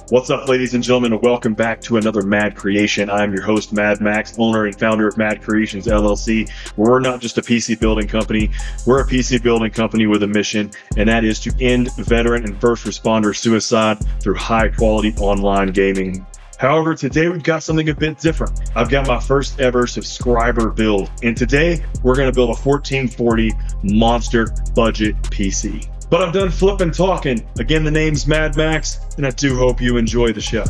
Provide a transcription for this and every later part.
What's up, ladies and gentlemen, and welcome back to another Mad Creation. I'm your host, Mad Max, owner and founder of Mad Creations LLC. We're not just a PC building company, we're a PC building company with a mission, and that is to end veteran and first responder suicide through high quality online gaming. However, today we've got something a bit different. I've got my first ever subscriber build, and today we're going to build a 1440 monster budget PC. But I'm done flipping talking. Again, the name's Mad Max, and I do hope you enjoy the show.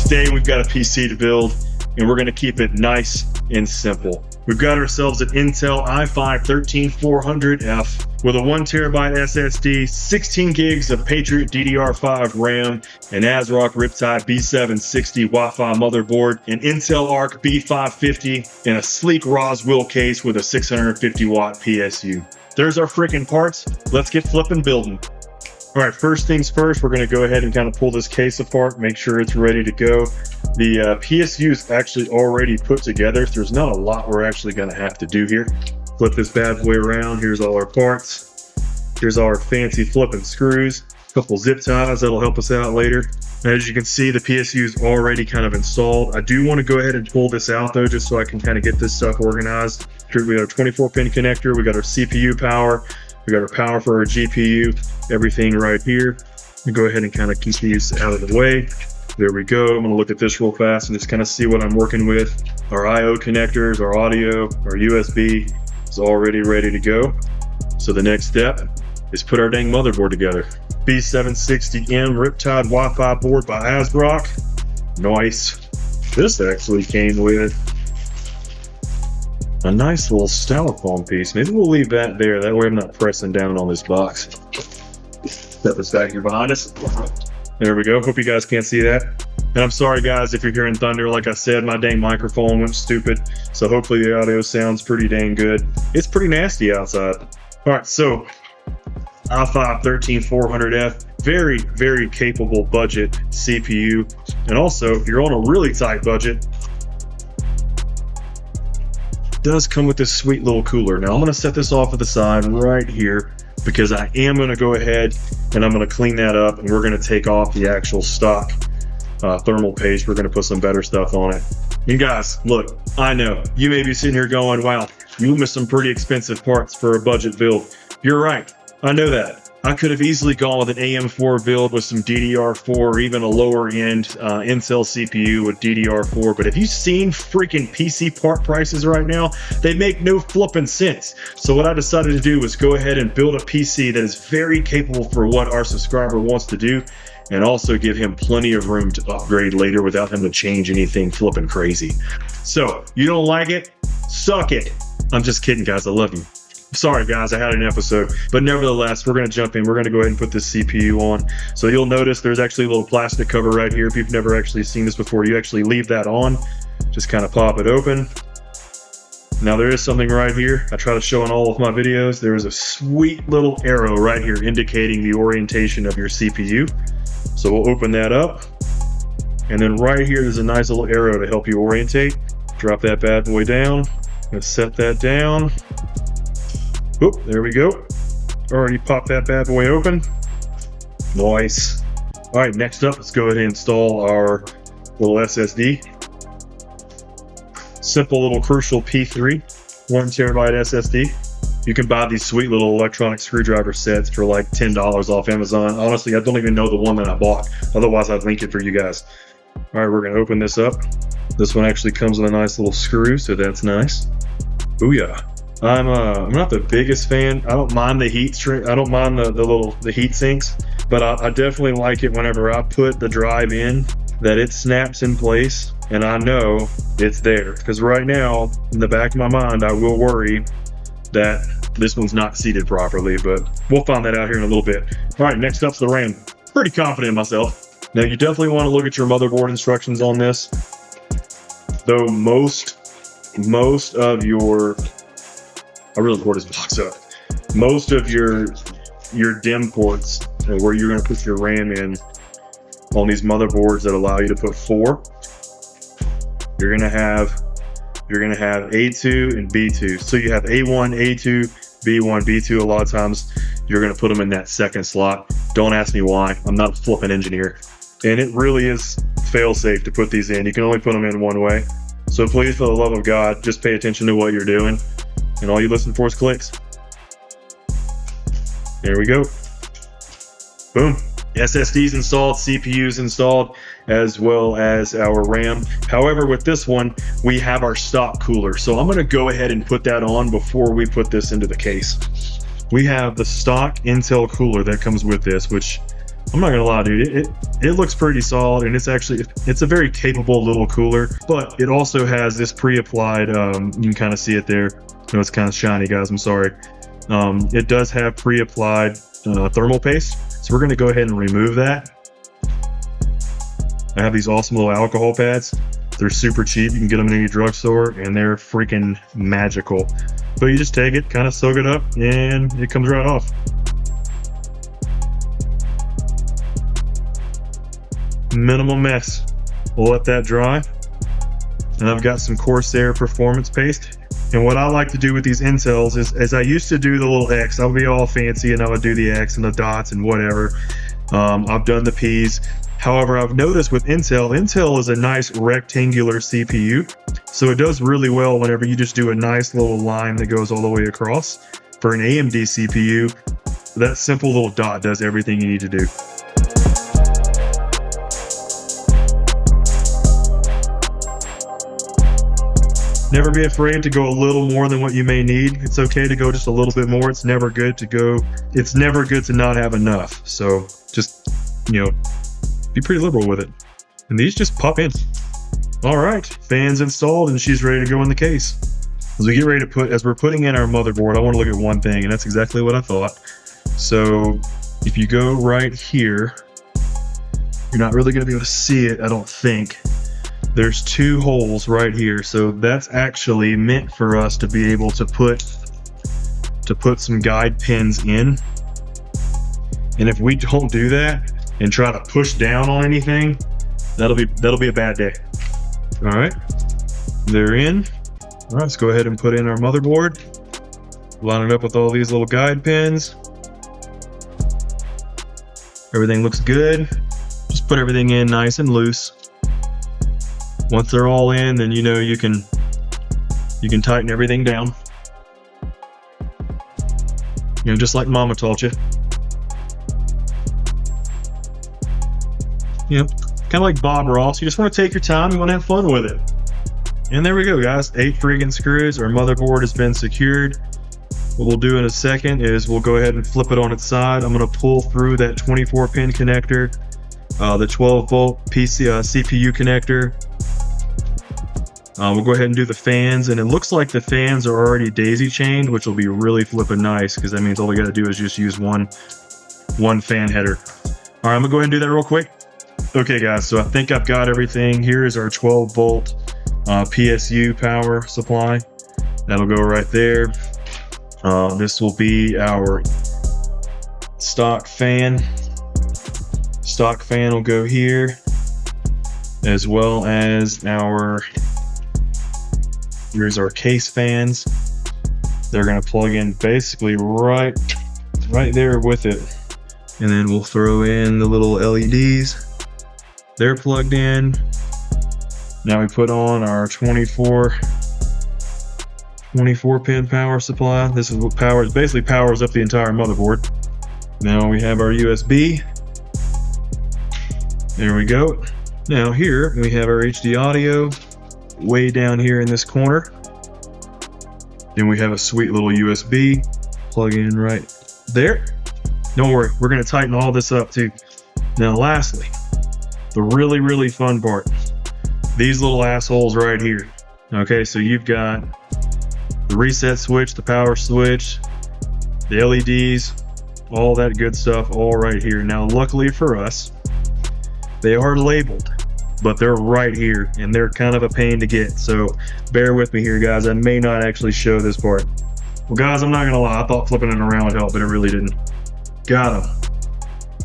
Today we've got a PC to build, and we're going to keep it nice and simple. We've got ourselves an Intel i5 13400F with a 1TB SSD, 16 gigs of Patriot DDR5 RAM, an ASRock Riptide B760 Wi-Fi motherboard, an Intel ARC B580, and a sleek Rosewill case with a 650 watt PSU. There's our freaking parts. Let's get flipping building. All right, first things first, we're going to go ahead and kind of pull this case apart, make sure it's ready to go. The PSU is actually already put together, so there's not a lot we're actually going to have to do here. Flip this bad boy around. Here's all our parts. Here's all our fancy flipping screws, a couple zip ties that'll help us out later. As you can see, the PSU is already kind of installed. I do want to go ahead and pull this out though, just so I can kind of get this stuff organized. We got our 24-pin connector, we got our CPU power, we got our power for our GPU, everything right here. We go ahead and kind of keep these out of the way. There we go. I'm going to look at this real fast and just kind of see what I'm working with. Our I/O connectors, our audio, our USB is already ready to go. So the next step is put our dang motherboard together. B760M Riptide Wi-Fi board by ASRock. Nice. This actually came with a nice little styrofoam piece. Maybe we'll leave that there. That way I'm not pressing down on this box. Set this back here behind us. There we go. Hope you guys can't see that. And I'm sorry guys if you're hearing thunder. Like I said, my dang microphone went stupid. So hopefully the audio sounds pretty dang good. It's pretty nasty outside. All right, so i5 13400F, very, very capable budget CPU. And also, if you're on a really tight budget, it does come with this sweet little cooler. Now I'm going to set this off to the side right here, because I am going to go ahead and I'm going to clean that up, and we're going to take off the actual stock thermal paste. We're going to put some better stuff on it. And guys, look, I know you may be sitting here going, wow, you missed some pretty expensive parts for a budget build. You're right. I know that. I could have easily gone with an AM4 build with some DDR4 or even a lower end Intel CPU with DDR4. But have you seen freaking PC part prices right now? They make no flipping sense. So what I decided to do was go ahead and build a PC that is very capable for what our subscriber wants to do, and also give him plenty of room to upgrade later without him to change anything flipping crazy. So you don't like it? Suck it. I'm just kidding, guys. I love you. Sorry guys, I had an episode, but nevertheless, we're going to jump in. We're going to go ahead and put this CPU on. So you'll notice there's actually a little plastic cover right here. If you've never actually seen this before, you actually leave that on. Just kind of pop it open. Now there is something right here. I try to show in all of my videos. There is a sweet little arrow right here indicating the orientation of your CPU. So we'll open that up. And then right here, there's a nice little arrow to help you orientate. Drop that bad boy down. Let's set that down. Oop, there we go. Already popped that bad boy open. Nice. All right, next up, let's go ahead and install our little SSD. Simple little Crucial P3, 1TB SSD. You can buy these sweet little electronic screwdriver sets for like $10 off Amazon. Honestly, I don't even know the one that I bought. Otherwise, I'd link it for you guys. All right, we're gonna open this up. This one actually comes with a nice little screw, so that's nice. Booyah. I'm not the biggest fan. I don't mind the I don't mind the heat sinks, but I definitely like it whenever I put the drive in, that it snaps in place and I know it's there. Because right now, in the back of my mind, I will worry that this one's not seated properly, but we'll find that out here in a little bit. All right, next up's the RAM. Pretty confident in myself. Now you definitely want to look at your motherboard instructions on this. Though most of your, I really tore this box up. Most of your DIMM ports, where you're going to put your RAM in on these motherboards that allow you to put 4, you're going to have A2 and B2. So you have A1, A2, B1, B2, a lot of times you're going to put them in that second slot. Don't ask me why. I'm not a flipping engineer. And it really is fail-safe to put these in. You can only put them in one way. So please, for the love of God, just pay attention to what you're doing. And all you listen for is clicks. There we go. Boom. SSDs installed, CPUs installed, as well as our RAM. However, with this one, we have our stock cooler. So I'm going to go ahead and put that on before we put this into the case. We have the stock Intel cooler that comes with this, which I'm not gonna lie, dude, it looks pretty solid, and it's a very capable little cooler, but it also has this pre-applied, you can kind of see it there. I know it's kind of shiny, guys, I'm sorry. It does have pre-applied thermal paste, so we're gonna go ahead and remove that. I have these awesome little alcohol pads. They're super cheap, you can get them in any drugstore, and they're freaking magical. But you just take it, kind of soak it up, and it comes right off. Minimal mess. We'll let that dry. And I've got some Corsair performance paste. And what I like to do with these Intels is, as I used to do the little X, I would be all fancy and I would do the X and the dots and whatever. I've done the Ps. However, I've noticed with Intel is a nice rectangular CPU. So it does really well whenever you just do a nice little line that goes all the way across. For an AMD CPU, that simple little dot does everything you need to do. Never be afraid to go a little more than what you may need. It's okay to go just a little bit more. It's never good to not have enough. So just, you know, be pretty liberal with it. And these just pop in. All right, fans installed and she's ready to go in the case. As we get ready to as we're putting in our motherboard, I want to look at one thing, and that's exactly what I thought. So if you go right here, you're not really going to be able to see it, I don't think. There's two holes right here, so that's actually meant for us to be able to put some guide pins in. And if we don't do that and try to push down on anything, that'll be a bad day. All right, they're in. All right, let's go ahead and put in our motherboard. Line it up with all these little guide pins. Everything looks good. Just put everything in nice and loose. Once they're all in, then you know you can tighten everything down. You know, just like Mama taught you. You know, kind of like Bob Ross. You just want to take your time. You want to have fun with it. And there we go, guys. 8 friggin' screws. Our motherboard has been secured. What we'll do in a second is we'll go ahead and flip it on its side. I'm going to pull through that 24-pin connector, the 12-volt CPU connector. We'll go ahead and do the fans, and it looks like the fans are already daisy chained, which will be really flipping nice because that means all we got to do is just use one fan header. All right, I'm gonna go ahead and do that real quick. Okay, guys, so I think I've got everything. Here is our 12-volt PSU power supply. That'll go right there. This will be our stock fan. Stock fan will go here, as well as here's our case fans. They're gonna plug in basically right there with it. And then we'll throw in the little LEDs. They're plugged in. Now we put on our 24 pin power supply. This is what basically powers up the entire motherboard. Now we have our USB. There we go. Now here we have our HD audio way down here in this corner. Then we have a sweet little USB plug in right there. Don't worry, we're going to tighten all this up too. Now lastly, the really fun part, these little assholes right here. Okay, so you've got the reset switch, the power switch, the LEDs, all that good stuff all right here. Now luckily for us, they are labeled, but they're right here and they're kind of a pain to get, so bear with me here, guys. I may not actually show this part. Well, guys, I'm not gonna lie, I thought flipping it around would help, but it really didn't. Got them.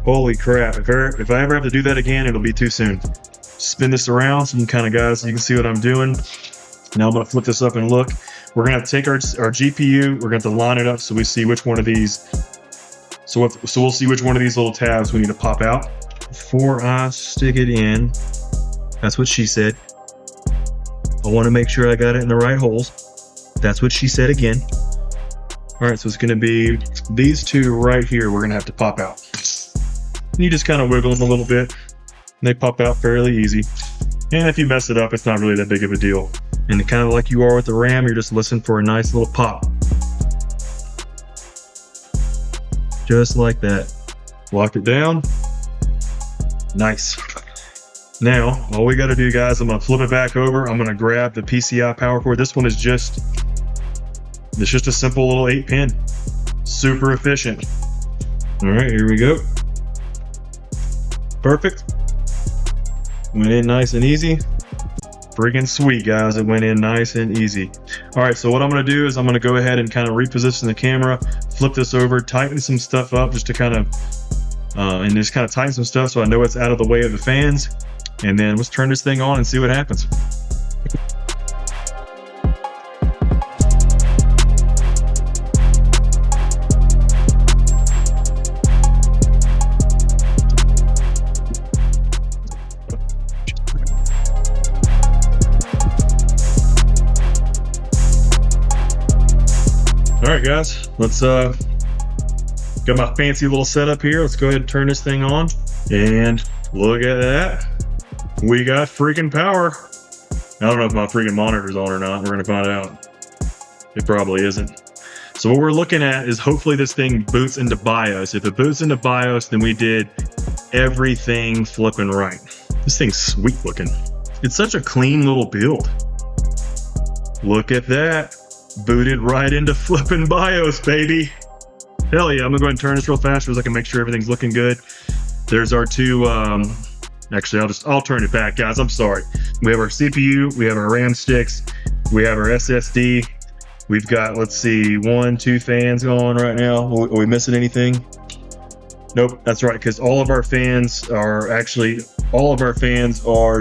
Holy crap, if I ever have to do that again, it'll be too soon. Spin this around so you can see what I'm doing. Now I'm going to flip this up and look. We're going to take our GPU. We're going to line it up so we see which one of these. So we'll see which one of these little tabs we need to pop out before I stick it in. That's what she said. I want to make sure I got it in the right holes. That's what she said again. All right, so it's going to be these two right here. We're going to have to pop out. You just kind of wiggle them a little bit. And they pop out fairly easy. And if you mess it up, it's not really that big of a deal. And kind of like you are with the RAM, you're just listening for a nice little pop. Just like that. Lock it down. Nice. Now, all we got to do, guys, I'm going to flip it back over. I'm going to grab the PCI power cord. This one is just, it's just a simple little 8-pin. Super efficient. All right, here we go. Perfect. Went in nice and easy. Friggin' sweet, guys. It went in nice and easy. All right, so what I'm going to do is I'm going to go ahead and kind of reposition the camera, flip this over, tighten some stuff up just to kind of, and just kind of tighten some stuff so I know it's out of the way of the fans. And then let's turn this thing on and see what happens. All right, guys, let's got my fancy little setup here. Let's go ahead and turn this thing on, and look at that. We got freaking power. I don't know if my freaking monitor's on or not. We're gonna find out. It probably isn't. So what we're looking at is hopefully this thing boots into BIOS. If it boots into BIOS, then we did everything flipping right. This thing's sweet looking. It's such a clean little build. Look at that. Booted right into flipping BIOS, baby. Hell yeah, I'm gonna go ahead and turn this real fast so I can make sure everything's looking good. There's our two, actually I'll turn it back, guys, I'm sorry. We have our CPU, we have our RAM sticks, we have our SSD. We've got, let's see, 1, 2 fans going right now. Are we missing anything? Nope, that's right, because all of our fans are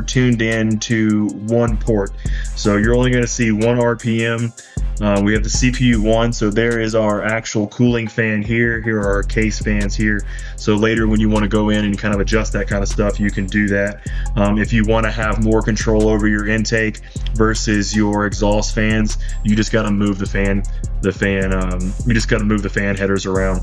tuned in to one port. So you're only gonna see 1 RPM. We have the CPU 1, so there is our actual cooling fan here. Here are our case fans here. So later when you want to go in and kind of adjust that kind of stuff, you can do that. If you want to have more control over your intake versus your exhaust fans, you just got to move the fan headers around.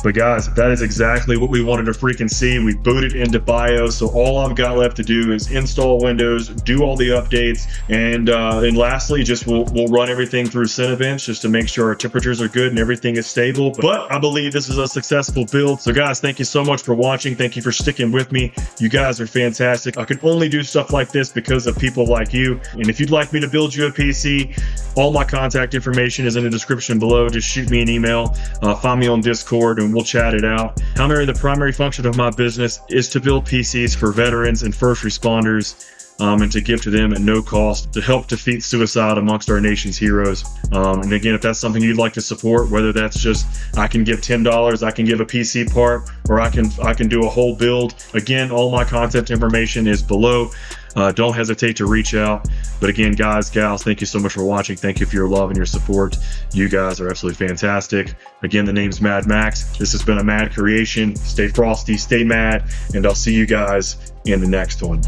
But guys, that is exactly what we wanted to freaking see. We booted into BIOS, so all I've got left to do is install Windows, do all the updates, and lastly, just we'll run everything through Cinebench just to make sure our temperatures are good and everything is stable. But I believe this is a successful build. So guys, thank you so much for watching. Thank you for sticking with me. You guys are fantastic. I can only do stuff like this because of people like you. And if you'd like me to build you a PC, all my contact information is in the description below. Just shoot me an email, find me on Discord, and we'll chat it out. The primary function of my business is to build PCs for veterans and first responders, and to give to them at no cost to help defeat suicide amongst our nation's heroes. And again, if that's something you'd like to support, whether that's just I can give $10, I can give a PC part, or I can do a whole build. Again, all my contact information is below. Don't hesitate to reach out. But again, guys, gals, thank you so much for watching. Thank you for your love and your support. You guys are absolutely fantastic. Again, the name's Mad Max. This has been a mad creation. Stay frosty, stay mad, and I'll see you guys in the next one.